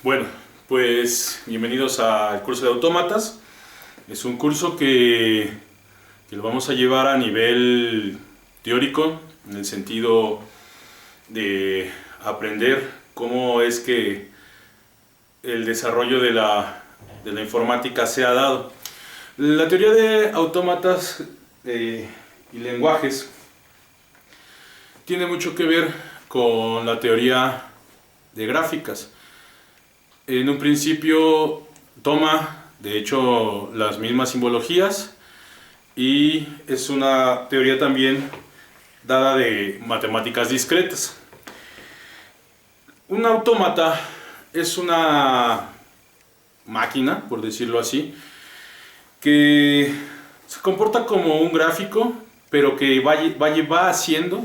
Bueno, pues bienvenidos al curso de autómatas. Es un curso que lo vamos a llevar a nivel teórico, en el sentido de aprender cómo es que el desarrollo de la informática se ha dado. La teoría de autómatas y lenguajes tiene mucho que ver con la teoría de gráficas. En un principio toma, de hecho, las mismas simbologías y es una teoría también dada de matemáticas discretas. Un autómata es una máquina, por decirlo así, que se comporta como un gráfico, pero que va haciendo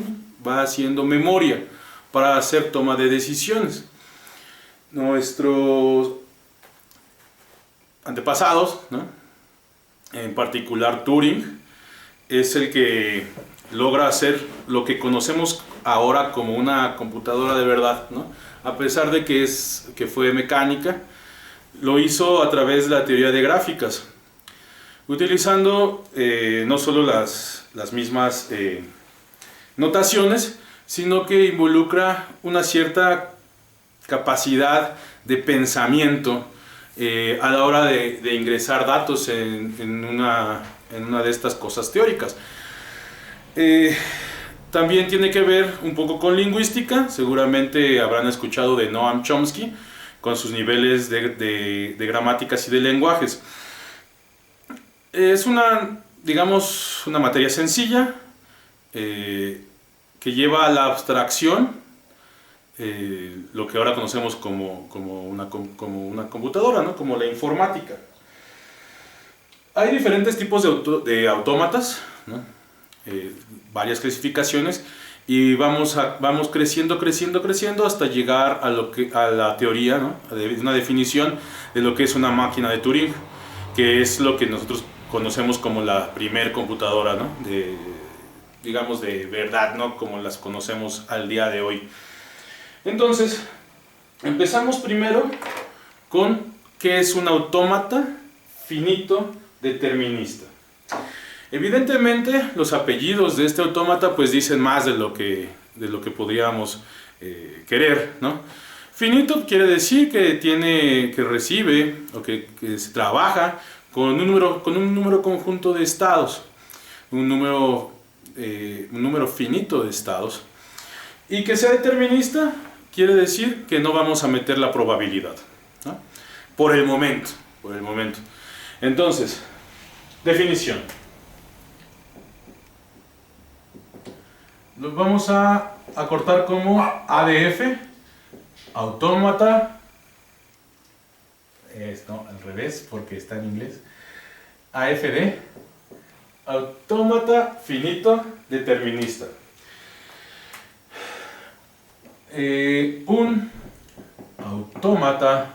memoria para hacer toma de decisiones. Nuestros antepasados, ¿no? En particular Turing, es el que logra hacer lo que conocemos ahora como una computadora de verdad, ¿no? A pesar de que fue mecánica, lo hizo a través de la teoría de gráficas, utilizando no solo las mismas notaciones, sino que involucra una cierta capacidad de pensamiento a la hora de ingresar datos en una de estas cosas teóricas. También tiene que ver un poco con lingüística. Seguramente habrán escuchado de Noam Chomsky con sus niveles de gramáticas y de lenguajes. Es digamos, una materia sencilla que lleva a la abstracción lo que ahora conocemos como una computadora, ¿no? Como la informática. Hay diferentes tipos de autómatas, ¿no? Varias clasificaciones, y vamos creciendo hasta llegar a la teoría, ¿no? De una definición de lo que es una máquina de Turing, que es lo que nosotros conocemos como la primer computadora, ¿no? Digamos de verdad, ¿no? Como las conocemos al día de hoy. Entonces, empezamos primero con qué es un autómata finito determinista. Evidentemente, los apellidos de este autómata pues dicen más de lo que podríamos querer, ¿no? Finito quiere decir que recibe o que se trabaja con un número conjunto de estados, un número finito de estados, y que sea determinista quiere decir que no vamos a meter la probabilidad, ¿no? Por el momento. Entonces, definición. Los vamos a cortar como ADF, autómata, no, al revés porque está en inglés, AFD, autómata finito determinista. Un autómata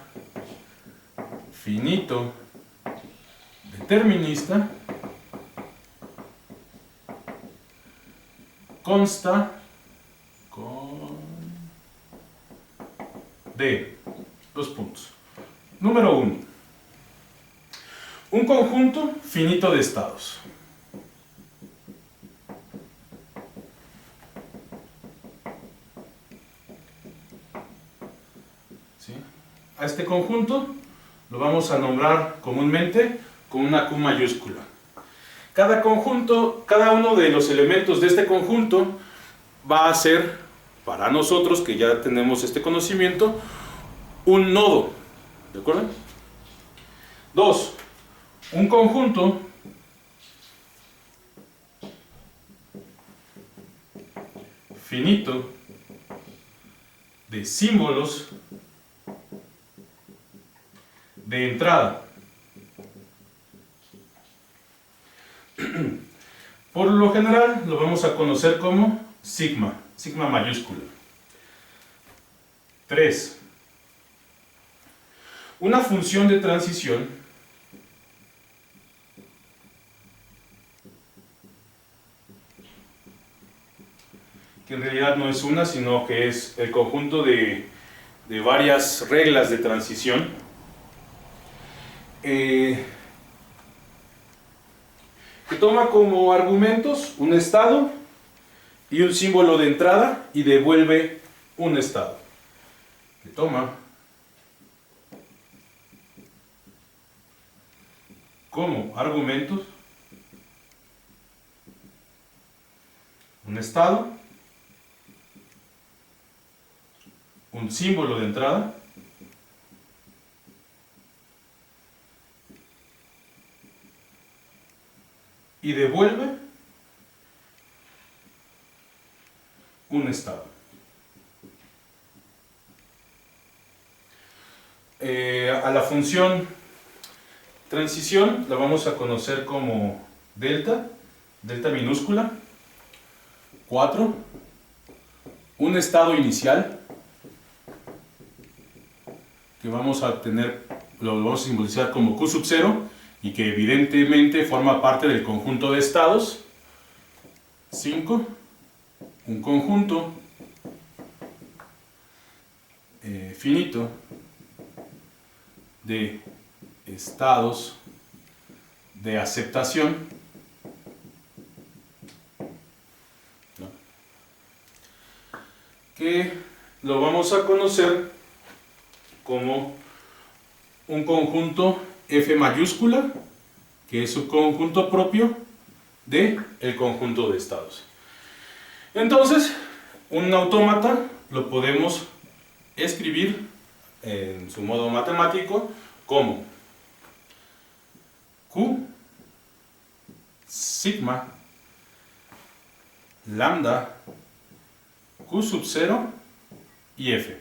finito determinista consta de dos puntos. Número 1. Un conjunto finito de estados. ¿Sí? A este conjunto lo vamos a nombrar comúnmente con una Q mayúscula. Cada uno de los elementos de este conjunto va a ser, para nosotros que ya tenemos este conocimiento, un nodo. ¿De acuerdo? 2. Un conjunto finito de símbolos de entrada. Por lo general lo vamos a conocer como sigma mayúscula. 3. Una función de transición que en realidad no es una, sino que es el conjunto de de varias reglas de transición. Que toma como argumentos un estado y un símbolo de entrada y devuelve un estado. Que toma como argumentos un estado, un símbolo de entrada y devuelve un estado. A la función transición la vamos a conocer como delta minúscula, 4, un estado inicial que vamos a tener, lo vamos a simbolizar como Q sub 0 y que evidentemente forma parte del conjunto de estados. 5, un conjunto finito de estados de aceptación, ¿no?, que lo vamos a conocer como un conjunto F mayúscula, que es un conjunto propio del conjunto de estados. Entonces, un autómata lo podemos escribir en su modo matemático como Q sigma lambda Q sub 0 y F.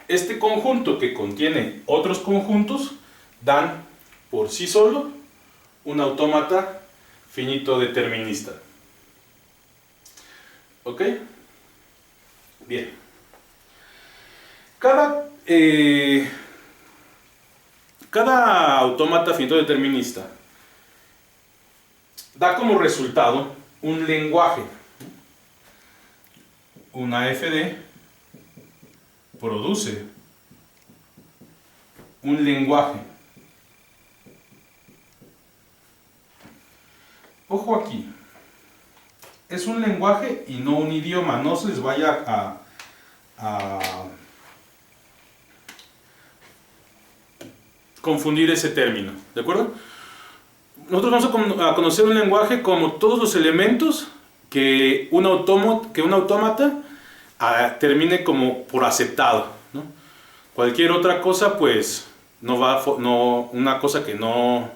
Este conjunto que contiene otros conjuntos dan por sí solo un autómata finito determinista. ¿Ok? Bien. Cada autómata finito determinista da como resultado un lenguaje. Una FD produce un lenguaje. Ojo aquí, es un lenguaje y no un idioma, no se les vaya a confundir ese término, ¿de acuerdo? Nosotros vamos a conocer un lenguaje como todos los elementos que un autómata termine como por aceptado, ¿no? Cualquier otra cosa, pues, una cosa que no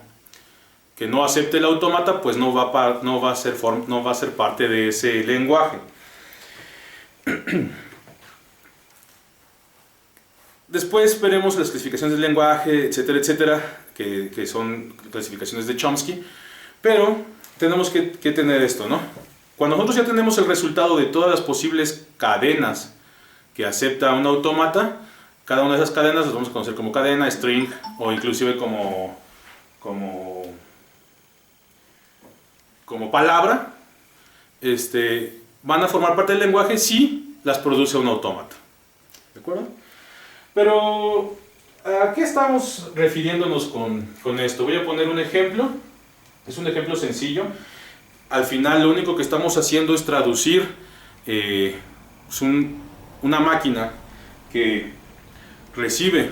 acepte el autómata, pues no va a ser parte de ese lenguaje. Después veremos las clasificaciones del lenguaje, etcétera, etcétera, que son clasificaciones de Chomsky, pero tenemos que tener esto, ¿no? Cuando nosotros ya tenemos el resultado de todas las posibles cadenas que acepta un autómata, cada una de esas cadenas las vamos a conocer como cadena, string o inclusive como palabra, van a formar parte del lenguaje si las produce un autómata. ¿De acuerdo? Pero, ¿a qué estamos refiriéndonos con esto? Voy a poner un ejemplo, es un ejemplo sencillo. Al final lo único que estamos haciendo es traducir una máquina que recibe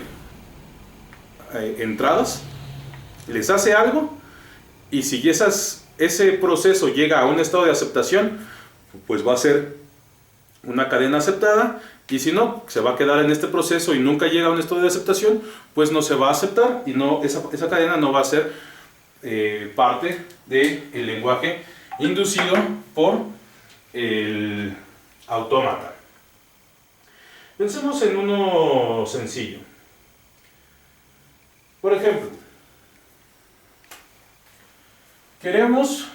entradas, les hace algo, y si ese proceso llega a un estado de aceptación, pues va a ser una cadena aceptada, y si no, se va a quedar en este proceso y nunca llega a un estado de aceptación, pues no se va a aceptar y esa cadena no va a ser parte del lenguaje inducido por el autómata. Pensemos en uno sencillo. Por ejemplo, queremos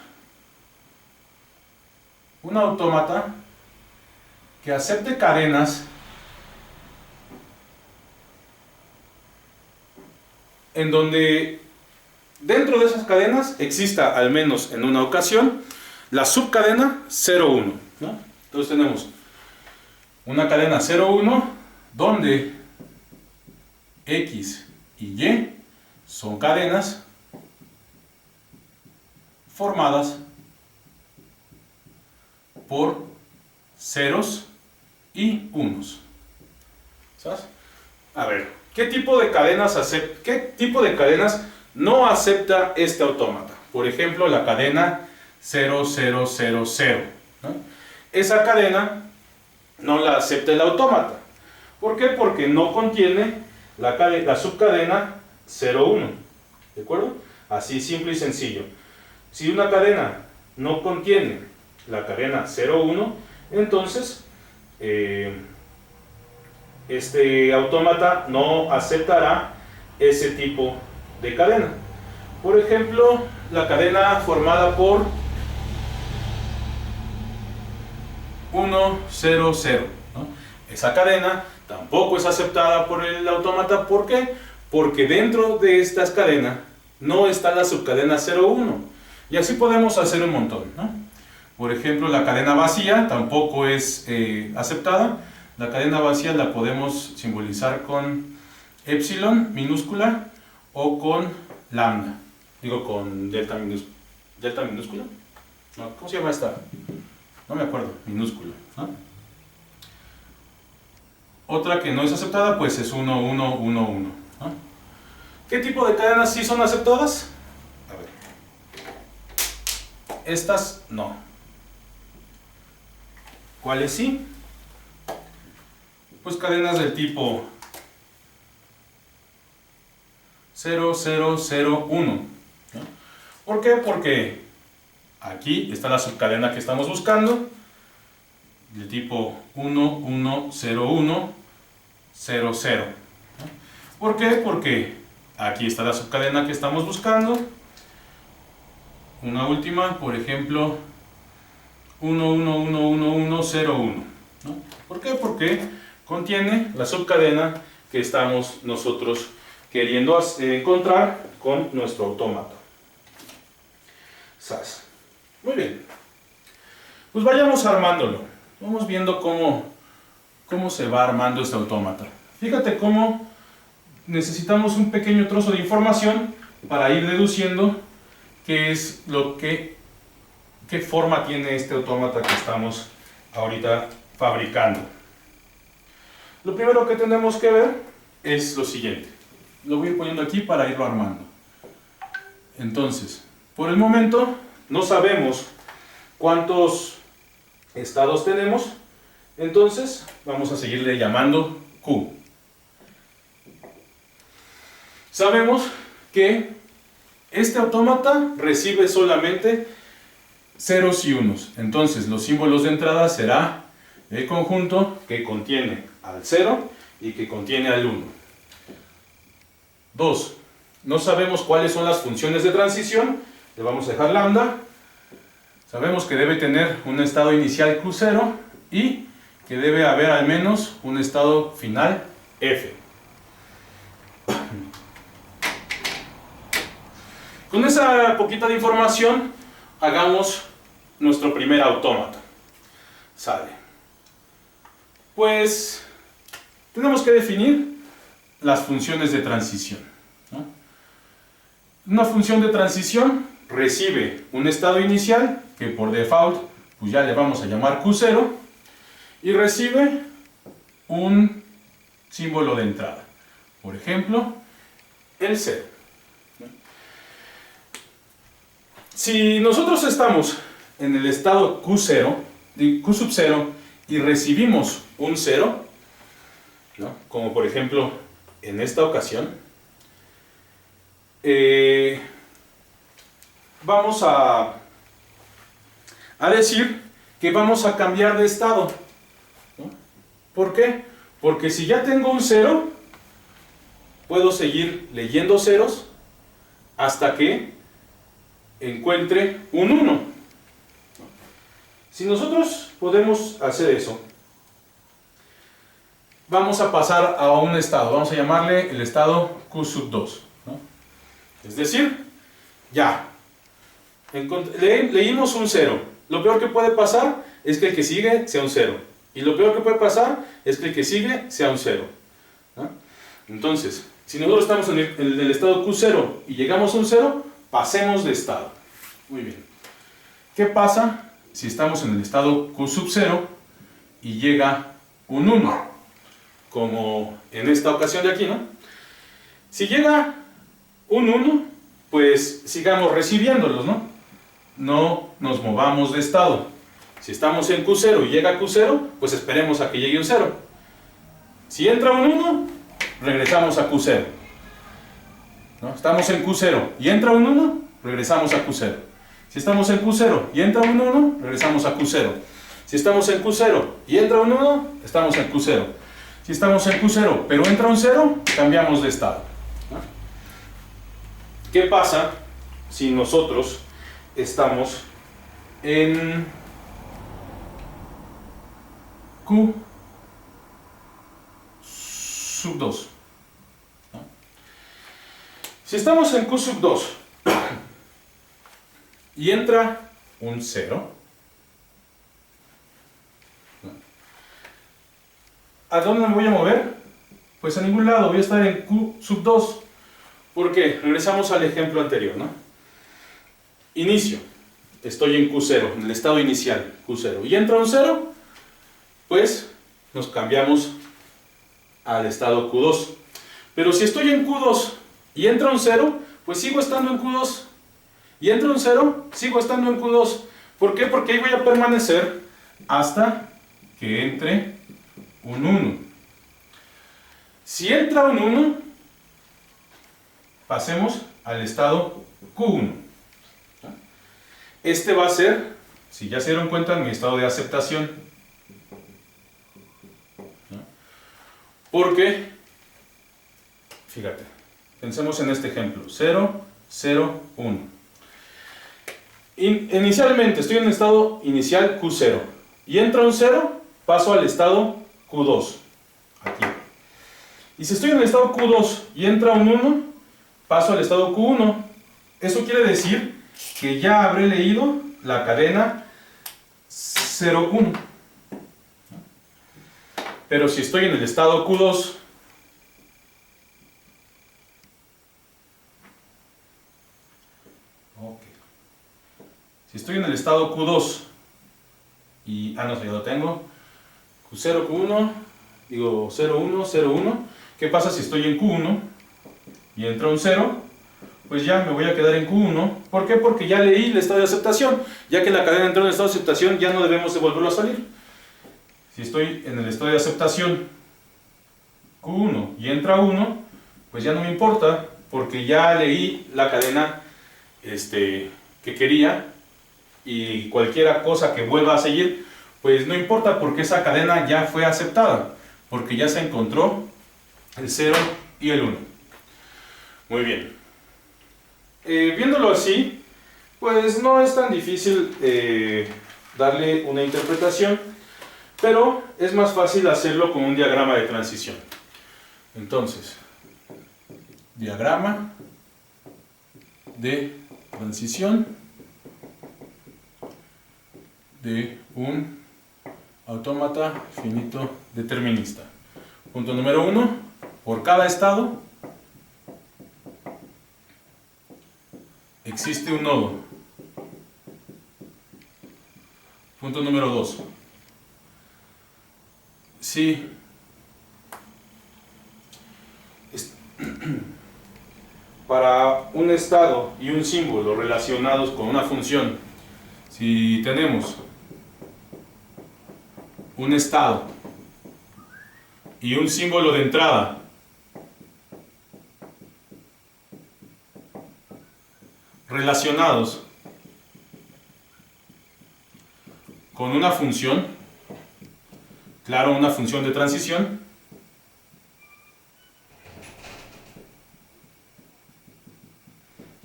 un autómata que acepte cadenas en donde dentro de esas cadenas exista, al menos en una ocasión, la subcadena 0,1, ¿no? Entonces tenemos una cadena 0,1 donde X y Y son cadenas formadas por ceros y unos. ¿Sabes? A ver, ¿qué tipo de cadenas no acepta este autómata? Por ejemplo, la cadena 0000, ¿no? Esa cadena no la acepta el autómata. ¿Por qué? Porque no contiene la subcadena 01. ¿De acuerdo? Así simple y sencillo. Si una cadena no contiene la cadena 01, entonces este autómata no aceptará ese tipo de cadena. Por ejemplo, la cadena formada por 1, 0, 0, ¿no? Esa cadena tampoco es aceptada por el autómata. ¿Por qué? Porque dentro de estas cadenas no está la subcadena 01. Y así podemos hacer un montón, ¿no? Por ejemplo, la cadena vacía tampoco es aceptada. La cadena vacía la podemos simbolizar con epsilon minúscula o con lambda. Digo, con delta minúscula. ¿No? ¿Cómo se llama esta? No me acuerdo, minúscula, ¿no? Otra que no es aceptada pues es 1, 1, 1, 1, ¿no? ¿Qué tipo de cadenas sí son aceptadas? A ver. Estas no. ¿Cuáles sí? Pues cadenas del tipo 0, 0, 0, 1, ¿no? ¿Por qué? Porque aquí está la subcadena que estamos buscando, del tipo 1, 1, 0, 1, 0, 0. ¿No? ¿Por qué? Porque aquí está la subcadena que estamos buscando. Una última, por ejemplo, 1, 1, 1, 1, 1, 0, 1. ¿No? ¿Por qué? Porque contiene la subcadena que estamos nosotros queriendo encontrar con nuestro autómata. SAS. Muy bien. Pues vayamos armándolo. Vamos viendo cómo se va armando este autómata. Fíjate cómo necesitamos un pequeño trozo de información para ir deduciendo qué es qué forma tiene este autómata que estamos ahorita fabricando. Lo primero que tenemos que ver es lo siguiente. Lo voy a ir poniendo aquí para irlo armando. Entonces, por el momento no sabemos cuántos estados tenemos, entonces vamos a seguirle llamando Q. Sabemos que este autómata recibe solamente ceros y unos, entonces los símbolos de entrada será el conjunto que contiene al 0 y que contiene al 1. 2. No sabemos cuáles son las funciones de transición, le vamos a dejar lambda. Sabemos que debe tener un estado inicial Q0 y que debe haber al menos un estado final F. Con esa poquita de información, hagamos nuestro primer autómata. Sale. Pues tenemos que definir las funciones de transición, ¿no? Una función de transición recibe un estado inicial, que por default pues ya le vamos a llamar Q0, y recibe un símbolo de entrada, por ejemplo, el 0. Si nosotros estamos en el estado Q0, Q sub 0, y recibimos un 0, ¿no? Como por ejemplo en esta ocasión, vamos a decir que vamos a cambiar de estado, ¿no? ¿Por qué? Porque si ya tengo un 0, puedo seguir leyendo ceros hasta que encuentre un 1. Si nosotros podemos hacer eso, vamos a pasar a un estado, vamos a llamarle el estado Q sub 2, ¿no? Es decir, ya leímos un 0. Lo peor que puede pasar es que el que sigue sea un 0. Y lo peor que puede pasar es que el que sigue sea un 0, ¿no? Entonces, si nosotros estamos en el estado Q0 y llegamos a un 0, pasemos de estado. Muy bien. ¿Qué pasa si estamos en el estado Q sub 0 y llega un 1? Como en esta ocasión de aquí, ¿no? Si llega un 1, pues sigamos recibiéndolos, ¿no? No nos movamos de estado. Si estamos en Q0 y llega Q0, pues esperemos a que llegue un 0. Si entra un 1, regresamos a Q0, ¿no? Estamos en Q0 y entra un 1, regresamos a Q0. Si estamos en Q0 y entra un 1, regresamos a Q0. Si estamos en Q0 y entra un 1, estamos en Q0. Si estamos en Q0 pero entra un 0, cambiamos de estado, ¿no? ¿Qué pasa si nosotros estamos en Q sub 2? ¿No? Si estamos en Q sub 2 y entra un 0, ¿a dónde me voy a mover? Pues a ningún lado, voy a estar en Q sub 2. ¿Por qué? Regresamos al ejemplo anterior, ¿no? Inicio. Estoy en Q0, en el estado inicial, Q0. Y entra un 0, pues nos cambiamos al estado Q2. Pero si estoy en Q2 y entra un 0, pues sigo estando en Q2. Y entra un 0, sigo estando en Q2. ¿Por qué? Porque ahí voy a permanecer hasta que entre un 1. Si entra un 1, pasemos al estado Q1. Este va a ser, si ya se dieron cuenta, mi estado de aceptación. Porque, fíjate, pensemos en este ejemplo, 0, 0, 1. Inicialmente estoy en el estado inicial Q0 y entra un 0, paso al estado Q2, aquí. Y si estoy en el estado Q2 y entra un 1, paso al estado Q1. Eso quiere decir que ya habré leído la cadena 0, 1. Pero si estoy en el estado Q2, si estoy en el estado Q2 y, no, ya lo tengo, Q0, Q1, digo 0, 1, 0, 1. ¿Qué pasa si estoy en Q1 y entra un 0? Pues ya me voy a quedar en Q1. ¿Por qué? Porque ya leí el estado de aceptación. Ya que la cadena entró en el estado de aceptación, ya no debemos de volverlo a salir. Si estoy en el estado de aceptación Q1 y entra 1, pues ya no me importa, porque ya leí la cadena que quería, y cualquier cosa que vuelva a seguir, pues no importa, porque esa cadena ya fue aceptada, porque ya se encontró el 0 y el 1. Muy bien. Viéndolo así, pues no es tan difícil darle una interpretación, pero es más fácil hacerlo con un diagrama de transición. Entonces, diagrama de transición de un autómata finito determinista. Punto número 1, por cada estado existe un nodo. Punto número 2, si para un estado y un símbolo relacionados con una función, si tenemos un estado y un símbolo de entrada relacionados con una función, claro, una función de transición,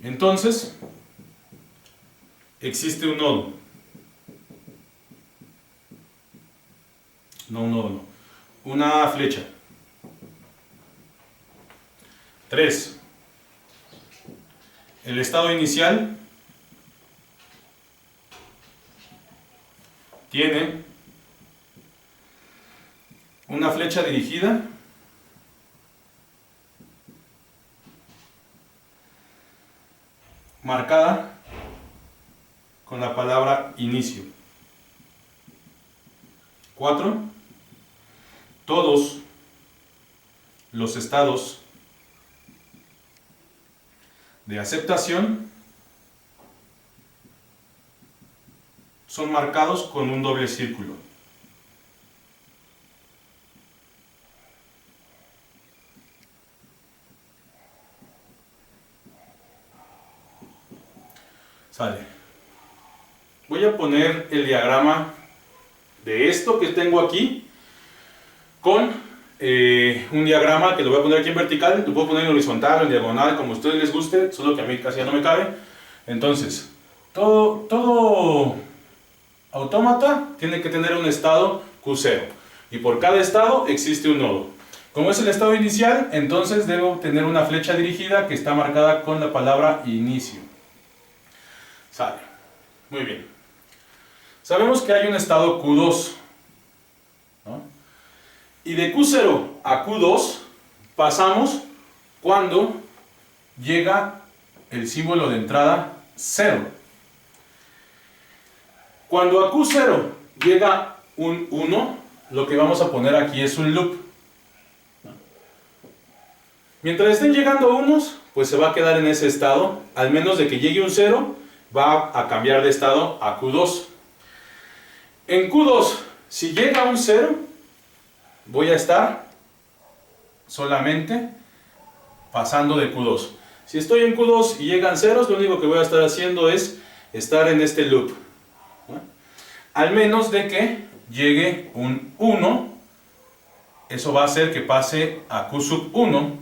entonces existe un nodo. No un nodo, no. Una flecha. 3. El estado inicial tiene flecha dirigida marcada con la palabra inicio. 4. Todos los estados de aceptación son marcados con un doble círculo. Sale. Voy a poner el diagrama de esto que tengo aquí con un diagrama que lo voy a poner aquí en vertical, lo puedo poner en horizontal o en diagonal, como a ustedes les guste, solo que a mí casi ya no me cabe. Entonces, todo autómata tiene que tener un estado Q0 y por cada estado existe un nodo. Como es el estado inicial, entonces debo tener una flecha dirigida que está marcada con la palabra inicio. Sale. Muy bien. Sabemos que hay un estado Q2, ¿no? Y de Q0 a Q2 pasamos cuando llega el símbolo de entrada 0. Cuando a Q0 llega un 1, lo que vamos a poner aquí es un loop. Mientras estén llegando unos, pues se va a quedar en ese estado, al menos de que llegue un 0, va a cambiar de estado a Q2. En Q2, si llega un 0, voy a estar solamente pasando de Q2. Si estoy en Q2 y llegan ceros, lo único que voy a estar haciendo es estar en este loop, ¿no? Al menos de que llegue un 1, eso va a hacer que pase a Q sub 1.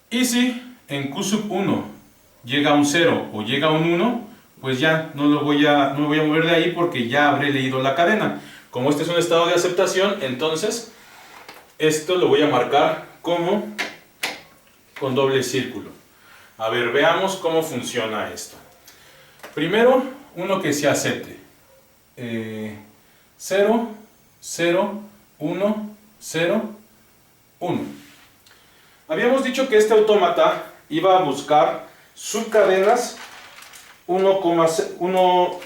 Y si en Q sub 1 llega un 0 o llega un 1, pues ya no me voy a mover de ahí porque ya habré leído la cadena. Como este es un estado de aceptación, entonces esto lo voy a marcar como con doble círculo. A ver, veamos cómo funciona esto. Primero, uno que se acepte. 0, 0, 1, 0, 1. Habíamos dicho que este autómata iba a buscar subcadenas 1,1,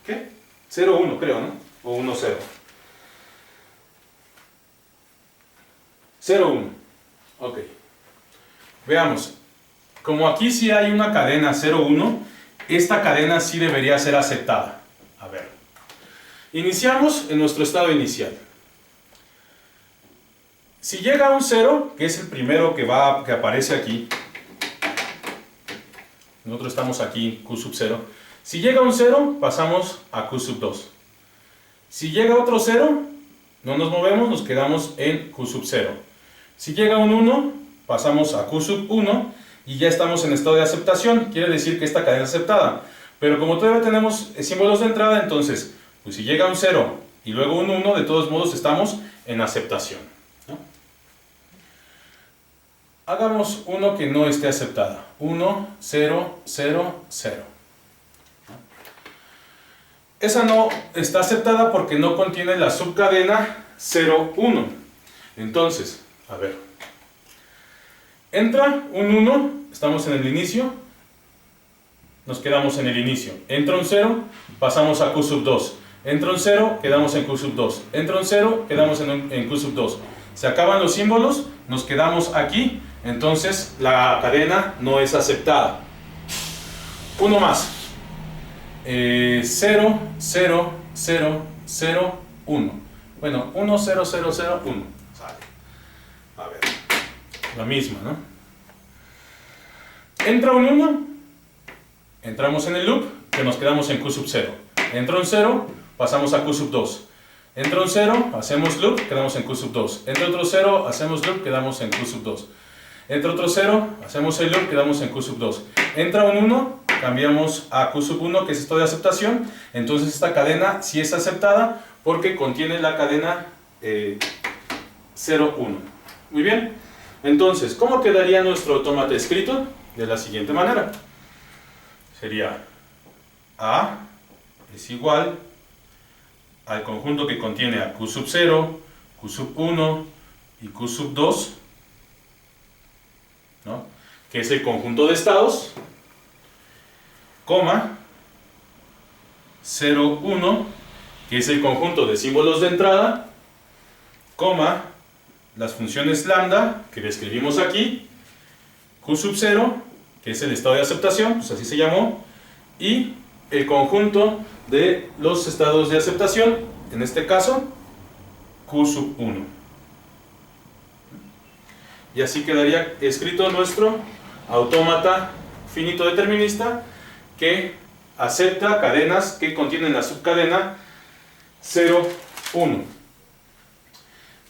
¿qué? 0,1 creo, ¿no? O 1,0. 0,1. Ok. Veamos. Como aquí sí hay una cadena 0,1, esta cadena sí debería ser aceptada. A ver. Iniciamos en nuestro estado inicial. Si llega a un 0, que es el primero que aparece aquí, nosotros estamos aquí, Q sub 0. Si llega un 0, pasamos a Q sub 2. Si llega otro 0, no nos movemos, nos quedamos en Q sub 0. Si llega un 1, pasamos a Q sub 1 y ya estamos en estado de aceptación. Quiere decir que esta cadena es aceptada. Pero como todavía tenemos símbolos de entrada, entonces, pues si llega un 0 y luego un 1, de todos modos estamos en aceptación, ¿no? Hagamos uno que no esté aceptada. 1, 0, 0, 0. Esa no está aceptada porque no contiene la subcadena 0, 1. Entonces, a ver. Entra un 1, estamos en el inicio, nos quedamos en el inicio. Entra un 0, pasamos a Q sub 2. Entra un 0, quedamos en Q sub 2. Entra un 0, quedamos en Q sub 2. Se acaban los símbolos, nos quedamos aquí. Entonces la cadena no es aceptada. Uno más. 0, 0, 0, 0, 1. Bueno, 1, 0, 0, 0, 1. Sale. A ver. La misma, ¿no? Entra un 1. Entramos en el loop, que nos quedamos en Q sub 0. Entra un 0, pasamos a Q sub 2. Entra un 0, hacemos loop, quedamos en Q sub 2. Entra otro 0, hacemos loop, quedamos en Q sub 2. Entra otro 0, hacemos el loop, quedamos en Q sub 2. Entra un 1, cambiamos a Q sub 1, que es esto de aceptación. Entonces esta cadena sí es aceptada porque contiene la cadena 0, 1. Muy bien. Entonces, ¿cómo quedaría nuestro autómata escrito? De la siguiente manera. Sería A es igual al conjunto que contiene a Q sub 0, Q sub 1 y Q sub 2, ¿no? Que es el conjunto de estados, coma, 0, 1, que es el conjunto de símbolos de entrada, coma, las funciones lambda, que describimos aquí, Q sub 0, que es el estado de aceptación, pues así se llamó, y el conjunto de los estados de aceptación, en este caso, Q sub 1. Y así quedaría escrito nuestro autómata finito determinista que acepta cadenas que contienen la subcadena 0, 1.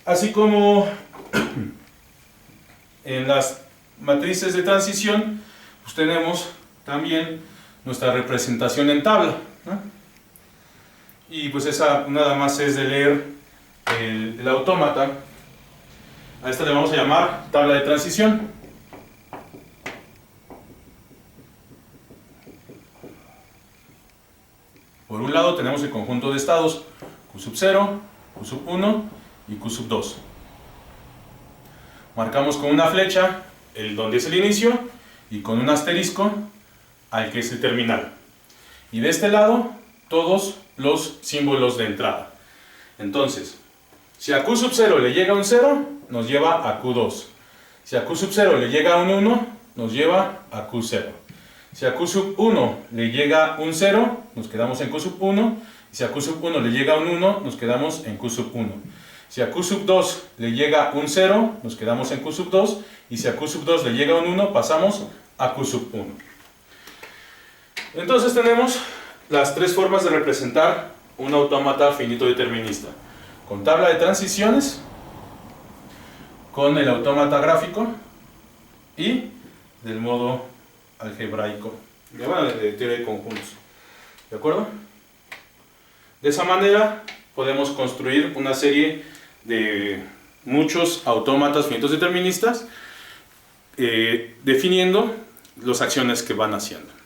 Así como en las matrices de transición, pues tenemos también nuestra representación en tabla, ¿no? Y pues esa nada más es de leer el autómata. A esta le vamos a llamar tabla de transición. Por un lado tenemos el conjunto de estados Q sub 0, Q sub 1 y Q sub 2. Marcamos con una flecha el donde es el inicio y con un asterisco al que es el terminal. Y de este lado todos los símbolos de entrada. Entonces, si a Q sub 0 le llega un 0, nos lleva a Q2. Si a Q sub 0 le llega un 1, nos lleva a Q0. Si a Q sub 1 le llega un 0, nos quedamos en Q sub 1. Y si a Q sub 1 le llega un 1, nos quedamos en Q sub 1. Si a Q sub 2 le llega un 0, nos quedamos en Q sub 2. Y si a Q sub 2 le llega un 1, pasamos a Q sub 1. Entonces tenemos las tres formas de representar un autómata finito determinista. Con tabla de transiciones, con el autómata gráfico y del modo algebraico, de teoría de conjuntos. ¿De acuerdo? De esa manera podemos construir una serie de muchos autómatas finitos deterministas definiendo las acciones que van haciendo.